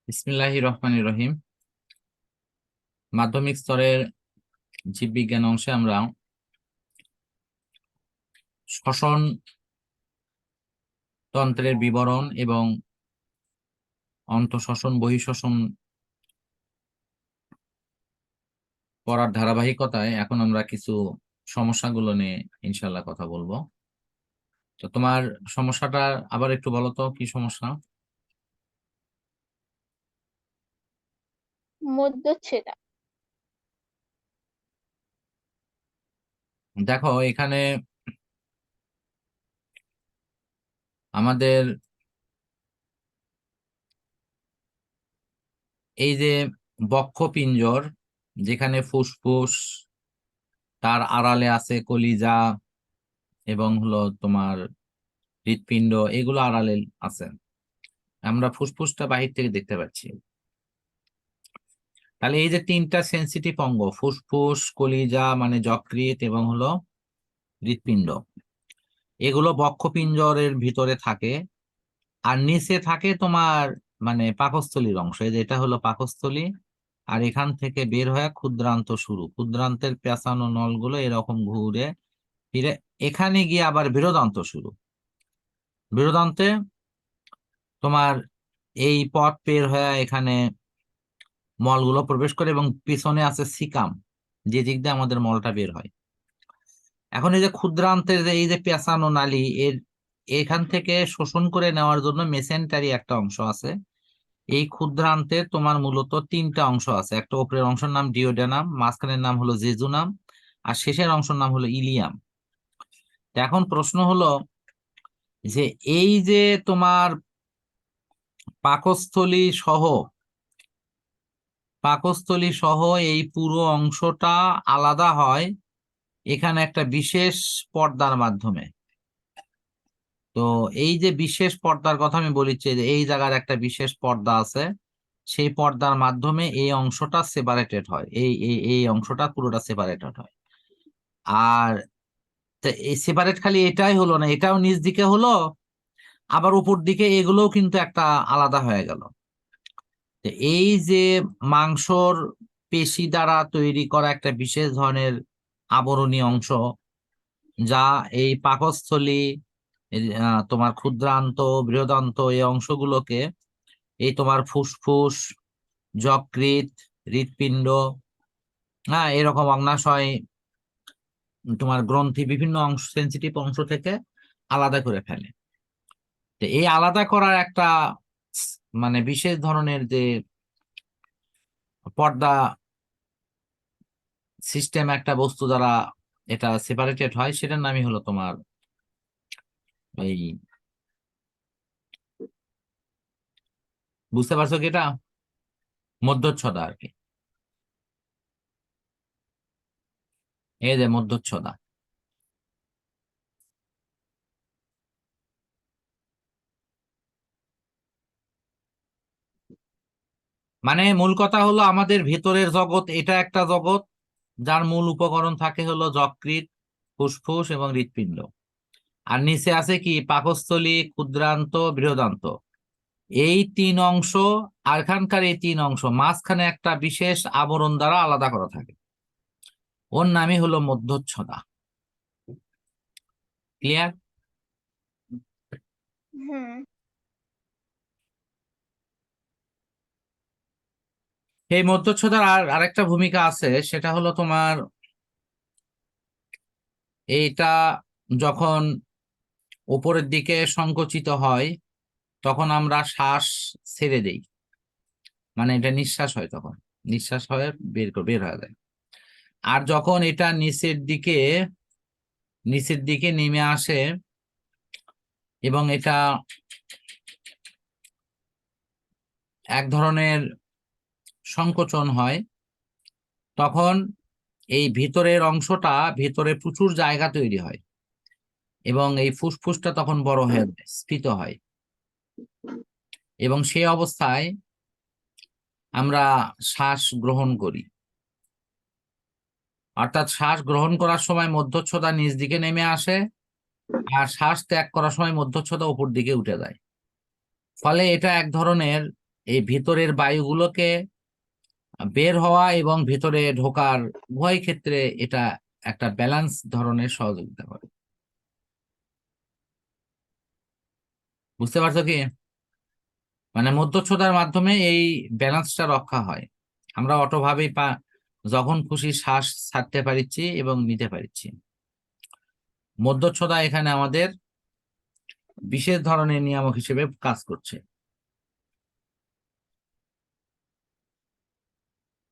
বিসমিল্লাহির রহমানির রহিম। মাধ্যমিক স্তরের জীববিজ্ঞান অংশে আমরা শ্বসন তন্ত্রের বিবরণ এবং অন্তঃশ্বসন বহিঃশ্বসন পড়ার ধারাবাহিকতায় এখন আমরা কিছু সমস্যাগুলো নিয়ে ইনশাল্লাহ কথা বলবো। তো তোমার সমস্যাটা আবার একটু বলো তো, কি সমস্যা? মধ্যচ্ছেদা। দেখো, এখানে আমাদের এই যে বক্ষপিঞ্জর, যেখানে ফুসফুস, তার আড়ালে আছে কলিজা এবং হলো তোমার হৃৎপিণ্ড, এগুলো আড়ালে আছে। আমরা ফুসফুসটা বাহির থেকে দেখতে পাচ্ছি। তাহলে এই যে তিনটা সেন্সিটিভ অঙ্গ, ফুসফুস, কলিজা মানে যকৃৎ এবং হলো হৃৎপিণ্ড, এগুলো বক্ষপিঞ্জরের ভিতরে থাকে। আর নিচে থাকে তোমার মানে পাকস্থলীর অংশ, এই যে এটা হলো পাকস্থলী। আর এখান থেকে বের হয়ে ক্ষুদ্রান্ত শুরু, ক্ষুদ্রান্তের পেঁচানো নলগুলো এরকম ঘুরে ফিরে এখানে গিয়ে আবার বৃহদান্ত শুরু। বৃহদান্তে তোমার এই পথ বের হয়ে এখানে মলগুলো প্রবেশ করে এবং পিছনে আছে সিকাম, যে দিক দিয়ে আমাদের মলটা বের হয়। এখন এই যে ক্ষুদ্রান্তের যে এই যে পেঁচানো নালী, এখান থেকে শোষণ করে নেওয়ার জন্য মেসেন্টারি একটা অংশ আছে। এই ক্ষুদ্রান্তের তোমার মূলত তিনটা অংশ আছে। একটা উপরের অংশের নাম ডিওডেনাম, মাঝখানের নাম হলো জেজুনাম, আর শেষের অংশের নাম হলো ইলিয়াম। এখন প্রশ্ন হলো যে এই যে তোমার পাকস্থলী সহ এই পুরো অংশটা আলাদা হয় এখানে একটা বিশেষ পর্দার মাধ্যমে। তো এই যে বিশেষ পর্দার কথা আমি বলেছি, যে এই জায়গার একটা বিশেষ পর্দা আছে, সেই পর্দার মাধ্যমে এই অংশটা সেপারেটেড হয়, এই অংশটা পুরোটা সেপারেটেড হয়। আর এই সেপারেট খালি এটাই হলো না, এটাও নিচ দিকে হলো, আবার উপর দিকে এগুলোও কিন্তু একটা আলাদা হয়ে গেল। এই যে মাংসর পেশি দ্বারা তৈরি করা একটা বিশেষ ধরনের আবরণী অংশ, যা এই পাকস্থলী, তোমার ক্ষুদ্রান্ত, বৃহদান্ত, এই অংশগুলোকে এই তোমার ফুসফুস, যকৃৎ, হৃৎপিণ্ড, এরকম অগ্নাশয়, তোমার গ্রন্থি, বিভিন্ন অংশ, সেন্সিটিভ অংশ থেকে আলাদা করে ফেলে। তো এই আলাদা করার একটা মানে বিশেষ ধরনের যে পর্দা সিস্টেম, একটা বস্তু দ্বারা এটা সেপারেটেড হয়, সেটার নামই হলো তোমার এই, বুঝতে পারছো কি? এটা মধ্যচ্ছদা আর কি, এই যে মধ্যচ্ছদা। মানে মূল কথা হলো আমাদের ভেতরের জগৎ, এটা একটা জগৎ যার মূল উপকরণ থাকে হলো যকৃৎ, ফুসফুস এবং হৃৎপিণ্ড। আর নিচে আছে কি পাকস্থলী, ক্ষুদ্রান্ত, বৃহদান্ত, এই তিন অংশ। আর এখানকার এই তিন অংশ মাঝখানে একটা বিশেষ আবরণ দ্বারা আলাদা করা থাকে, ওর নামই হলো মধ্যচ্ছদা। ক্লিয়ার? হুম। এই মধ্যচ্ছদার আরেকটা ভূমিকা আছে, সেটা হলো তোমার এইটা যখন উপরের দিকে সংকুচিত হয় তখন আমরা শ্বাস ছেড়ে দেই, মানে এটা নিঃশ্বাস হয়, তখন নিঃশ্বাস হয়ে বের হয়ে যায়। আর যখন এটা নিচের দিকে নেমে আসে এবং এটা এক ধরনের সংকোচন হয়, তখন এই ভিতরের অংশটা, ভিতরে প্রচুর জায়গা তৈরি হয় এবং এই ফুসফুসটা তখন বড় হয়ে যায়, স্ফীত হয়। এবং সেই অবস্থায় আমরা শ্বাস গ্রহণ করি। অর্থাৎ শ্বাস গ্রহণ করার সময় মধ্যচ্ছদা নিচ দিকে নেমে আসে, আর শ্বাস ত্যাগ করার সময় মধ্যচ্ছদা উপর দিকে উঠে যায়। ফলে এটা এক ধরনের এই ভিতরের বায়ুগুলোকে বের হওয়া এবং ভিতরে ঢোকার উভয় ক্ষেত্রে এটা একটা ব্যালেন্স ধরনের সহযোগিতা করে। বুঝতে পারছো কি? মানে মধ্যচ্ছদার মাধ্যমে এই ব্যালেন্সটা রক্ষা হয়। আমরা অটোভাবেই যখন খুশি শ্বাস ছাড়তে পারছি এবং নিতে পারছি। মধ্যচ্ছদা এখানে আমাদের বিশেষ ধরনের নিয়ামক হিসেবে কাজ করছে।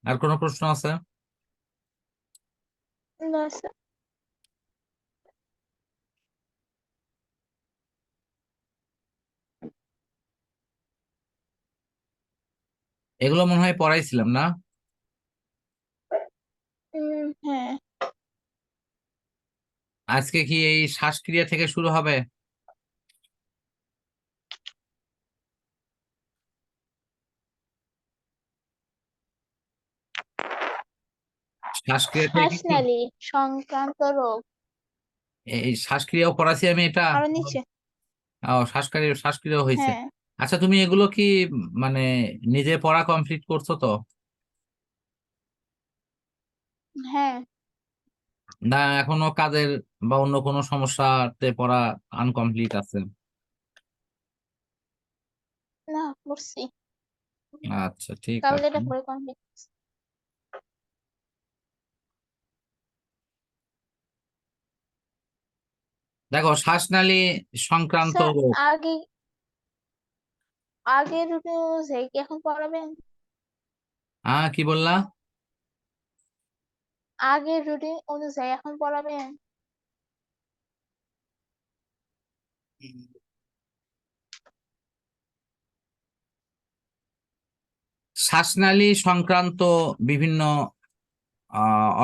আর কোনো প্রশ্ন আছে? না স্যার। এগুলো মনে হয় পড়াইছিলাম না? হ্যাঁ। আজকে কি এই শ্বাসক্রিয়া থেকে শুরু হবে? শ্বাসক্রিয়া থেকে কি শ্বাসনালী সংক্রান্ত রোগ। এই শ্বাসক্রিয়াও পড়াছি আমি এটা? আরো নিচে। ও, শ্বাসক্রিয়া হয়েছে। হ্যাঁ আচ্ছা, তুমি এগুলো কি মানে নিজে পড়া কমপ্লিট করছো তো? হ্যাঁ। না এখনো কাজের বা অন্য কোনো সমস্যাতে পড়া আনকমপ্লিট আছে? না করছি, আচ্ছা, ঠিক কাল আছে। এটা করে কমপ্লিট। দেখো, শ্বাসনালী সংক্রান্ত স্যার রোগ। আগে আগের রুটিন অনুযায়ী কি এখন পড়াবেন? কি বললা? আগের রুটিন অনুযায়ী এখন পড়াবেন? শ্বাসনালী সংক্রান্ত বিভিন্ন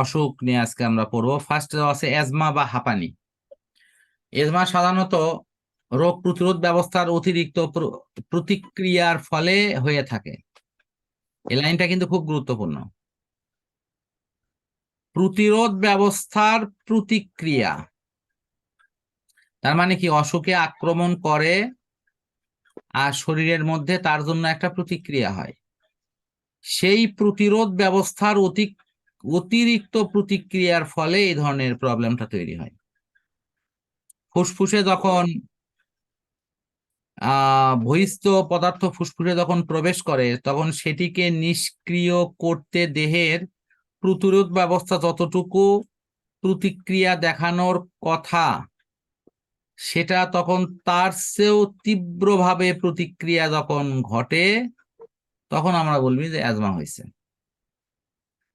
অসুখ নিয়ে আজকে আমরা পড়বো। ফার্স্ট আছে অ্যাজমা বা হাঁপানি। অ্যাজমা সাধারণত রোগ প্রতিরোধ ব্যবস্থার অতিরিক্ত প্রতিক্রিয়ার ফলে হয়ে থাকে। এই লাইনটা কিন্তু খুব গুরুত্বপূর্ণ। প্রতিরোধ ব্যবস্থার প্রতিক্রিয়া, তার মানে কি অসুখে আক্রমণ করে আর শরীরের মধ্যে তার জন্য একটা প্রতিক্রিয়া হয়। সেই প্রতিরোধ ব্যবস্থার অতিরিক্ত প্রতিক্রিয়ার ফলে এই ধরনের প্রবলেমটা তৈরি হয়। ফুসফুসে যখন বহিস্থ পদার্থ ফুসফুসে যখন প্রবেশ করে তখন সেটিকে নিষ্ক্রিয় করতে দেহের প্রতিরোধ ব্যবস্থা যতটুকু প্রতিক্রিয়া দেখানোর কথা সেটা তখন তার চেয়েও তীব্রভাবে প্রতিক্রিয়া যখন ঘটে তখন আমরা বলবি যে অ্যাজমা হয়েছে।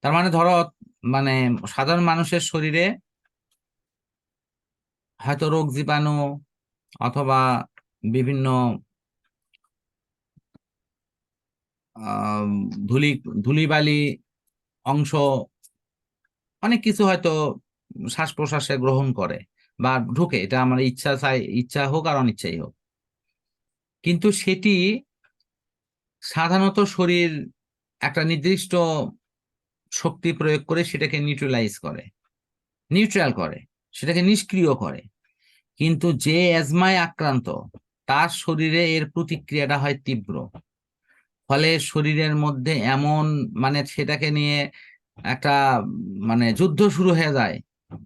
তার মানে ধরো, মানে সাধারণ মানুষের শরীরে হয়তো রোগ জীবাণু অথবা বিভিন্ন ধুলি ধুলিবালি অংশ, অনেক কিছু হয়তো শ্বাস প্রশ্বাসে গ্রহণ করে বা ঢুকে, এটা আমার ইচ্ছা হোক আর অনিচ্ছাই হোক, কিন্তু সেটি সাধারণত শরীর একটা নির্দিষ্ট শক্তি প্রয়োগ করে সেটাকে নিউট্রাল করে, সেটাকে নিষ্ক্রিয় করে। কিন্তু যে অ্যাজমায় আক্রান্ত তার শরীরে এর প্রতিক্রিয়াটা হয় তীব্র, ফলে শরীরের মধ্যে এমন মানে সেটাকে নিয়ে একটা মানে যুদ্ধ শুরু হয়ে যায়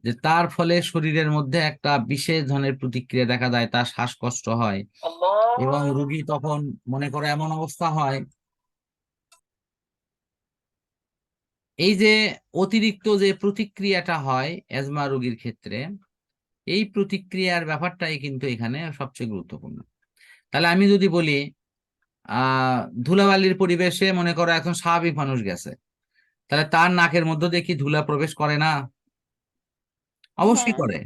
যে তার ফলে শরীরের মধ্যে একটা বিশেষ ধরনের প্রতিক্রিয়া দেখা যায়, তার শ্বাসকষ্ট হয় এবং রোগী তখন মনে করে এমন অবস্থা হয়, এই যে অতিরিক্ত যে প্রতিক্রিয়াটা হয় অ্যাজমা রোগীর ক্ষেত্রে, এই প্রতিক্রিয়ার ব্যাপারটাই কিন্তু এখানে সবচেয়ে গুরুত্বপূর্ণ। তাহলে আমি যদি বলি ধুলাবালির পরিবেশে মনে করো এখন স্বাভাবিক মানুষ গেছে, তাহলে তার নাকের মধ্যে দিয়ে কি ধুলা প্রবেশ করে না? অবশ্যই হ্যাঁ। করে।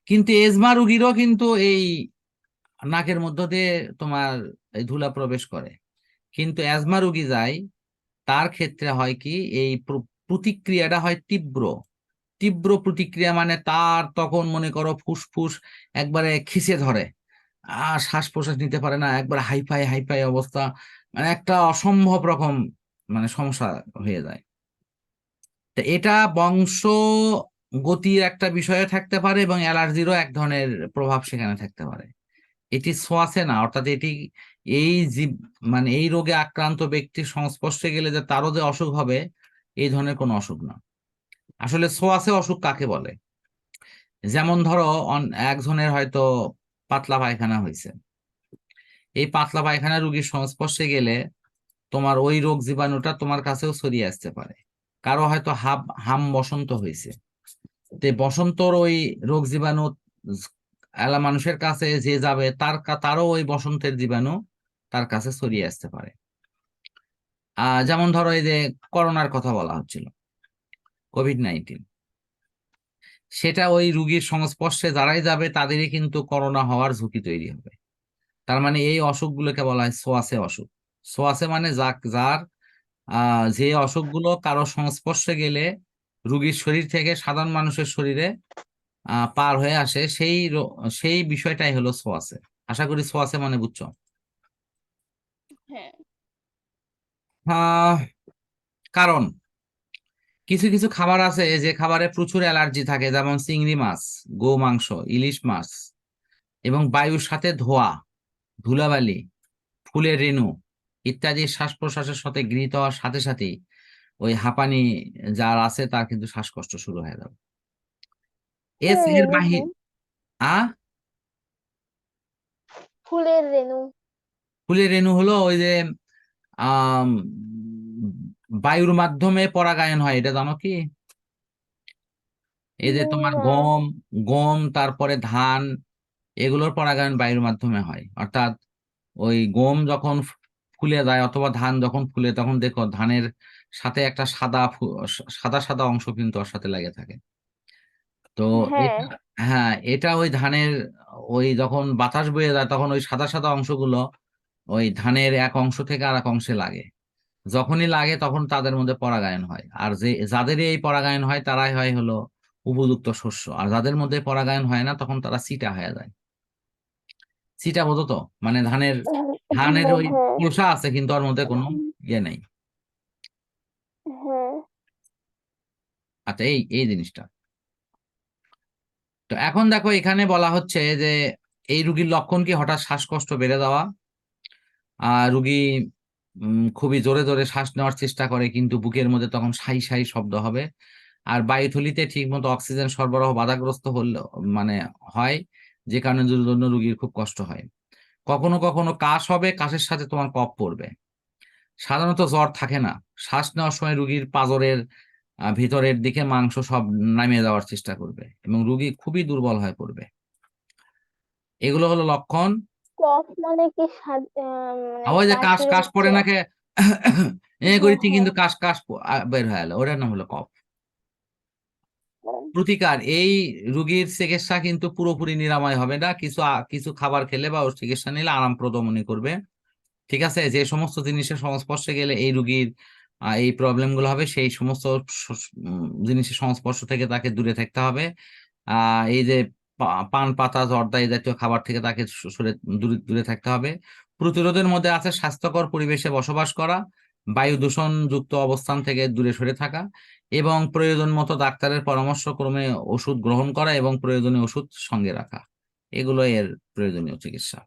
কিন্তু এজমা রোগীরও কিন্তু এই নাকের মধ্য দিয়ে তোমার এই ধুলা প্রবেশ করে। কিন্তু অ্যাজমা রোগী যায়, তার ক্ষেত্রে হয় কি এই প্রতিক্রিয়াটা হয় তীব্র। তীব্র প্রতিক্রিয়া মানে তার তখন মনে করো ফুসফুস একবারে খিচে ধরে, আর শ্বাস প্রশ্বাস নিতে পারে না, একবার হাইফাই হাইফাই অবস্থা, মানে একটা অসম্ভব রকম মানে সমস্যা হয়ে যায়। তো এটা বংশগতির একটা বিষয়ে থাকতে পারে এবং অ্যালার্জিরও এক ধরনের প্রভাব সেখানে থাকতে পারে। এটি ছোঁয়াচে না, অর্থাৎ এটি এই জীব মানে এই রোগে আক্রান্ত ব্যক্তির সংস্পর্শে গেলে যে তারও যে অসুখ হবে এই ধরনের কোনো অসুখ না। আসলে ছোঁয়াচে অসুখ কাকে বলে? যেমন ধরো একজনের হয়তো পাতলা পায়খানা হয়েছে, এই পাতলা পায়খানা রোগীর সংস্পর্শে গেলে তোমার ওই রোগ জীবাণুটা তোমার কাছেও ছড়িয়ে আসতে পারে। কারো হয়তো হাম বসন্ত হয়েছে, তো বসন্তর ওই রোগ জীবাণু এলা মানুষের কাছে যে যাবে তারও ওই বসন্তের জীবাণু তার কাছে ছড়িয়ে আসতে পারে। যেমন ধরো এই যে করোনার কথা বলা হচ্ছিল, কোভিড-19, সেটা ওই রোগীর সংস্পর্শে যারাই যাবে তাদেরই কিন্তু করোনা হওয়ার ঝুঁকি তৈরি হবে। তার মানে এই অসুখগুলোকে বলা হয় ছোঁয়াচে অসুখ। ছোঁয়াচে মানে যার যে অসুখগুলো কারো সংস্পর্শে গেলে রোগীর শরীর থেকে সাধারণ মানুষের শরীরে পার হয়ে আসে, সেই বিষয়টাই হলো ছোঁয়াচে। আশা করি ছোঁয়াচে মানে বুঝছো। হ্যাঁ। কারণ কিছু কিছু খাবার আছে যে খাবারে প্রচুর অ্যালার্জি থাকে, যেমন চিংড়ি মাছ, গো মাংস, ইলিশ মাছ, এবং বায়ুর সাথে ধোঁয়া, ধুলাবালি, ফুলের রেণু ইত্যাদি শ্বাস প্রশ্বাসের সাথে গৃহীত হওয়ার সাথে সাথেই ওই হাঁপানি যার আছে তার কিন্তু শ্বাসকষ্ট শুরু হয়ে যাবে। এর বাহির আ ফুলের রেণু। ফুলের রেণু হলো ওই যে আম বায়ুর মাধ্যমে পরাগায়ন হয়, এটা জানো কি? এই যে তোমার না। গম গম তারপরে ধান, এগুলোর পরাগায়ন বায়ুর মাধ্যমে হয়। অর্থাৎ ওই গম যখন ফুলে যায় অথবা ধান যখন ফুলে তখন দেখো ধানের সাথে একটা সাদা সাদা অংশ কিন্তু ওর সাথে লেগে থাকে। তো হ্যাঁ। এটা, হ্যাঁ, এটা ওই ধানের ওই যখন বাতাস বয়ে যায় তখন ওই সাদা সাদা অংশগুলো ওই ধানের এক অংশ থেকে আর এক অংশে লাগে। যখনই লাগে তখন তাদের মধ্যে পরাগায়ন হয়, আর যাদের এই পরাগায়ন হয় তারাই হয় হলো উপযুক্ত শস্য, আর যাদের মধ্যে পরাগায়ন হয় না তখন তারা চিটা হয়ে যায়। চিটা বোঝো তো? মানে ধানের ধানের হ্যাঁ। ওই হ্যাঁ। খোসা আছে কিন্তু ওর মধ্যে কোনো ইয়ে নেই। হ্যাঁ। আচ্ছা, এই এই জিনিসটা। তো এখন দেখো এখানে বলা হচ্ছে যে এই রুগীর লক্ষণ কি? হঠাৎ শ্বাসকষ্ট বেড়ে যাওয়া, রুগী খুবই জোরে জোরে শ্বাস নেওয়ার চেষ্টা করে কিন্তু বুকের মধ্যে তখন সাই সাই শব্দ হবে, আর বায়ুথলিতে ঠিক মতো অক্সিজেন সরবরাহ বাধাগ্রস্ত হলে মানে হয়, যে কারণে জন্য রুগীর খুব কষ্ট হয়। কখনো কখনো কাশ হবে, কাশের সাথে তোমার কফ পড়বে। সাধারণত জ্বর থাকে না। শ্বাস নেওয়ার সময় রুগীর পাঁজরের ভিতরের দিকে মাংস সব নামিয়ে যাওয়ার চেষ্টা করবে এবং রুগী খুবই দুর্বল হয়ে পড়বে। এগুলো হলো লক্ষণ। কফ মানে কি মানে ওই যে কাশ কাশি কাশ পড়ে হচ্ছে? নাকে হ্যাঁ। করেছি কিন্তু কাশ কাশ বের হয়ে এলো, ওটার নাম হলো কফ। হ্যাঁ। প্রতিকার: এই রুগীর চিকিৎসা কিন্তু পুরোপুরি নিরাময় হবে না, কিছু কিছু খাবার খেলে বা ওর চিকিৎসা নিলে আরামপ্রদ মনে করবে। ঠিক আছে, যে সমস্ত জিনিসের সংস্পর্শে গেলে এই রুগীর এই প্রবলেম গুলো হবে সেই সমস্ত জিনিসের সংস্পর্শ থেকে তাকে দূরে থাকতে হবে। এই যে পান পাতা জর্দা এই জাতীয় খাবার থেকে তাকে সরে দূরে দূরে থাকতে হবে। প্রতিরোধের মধ্যে আছে স্বাস্থ্যকর পরিবেশে বসবাস করা, বায়ু দূষণ যুক্ত অবস্থান থেকে দূরে সরে থাকা, এবং প্রয়োজন মতো ডাক্তারের পরামর্শ ক্রমে ওষুধ গ্রহণ করা এবং প্রয়োজনীয় ওষুধ সঙ্গে রাখা। এগুলো এর প্রয়োজনীয় চিকিৎসা।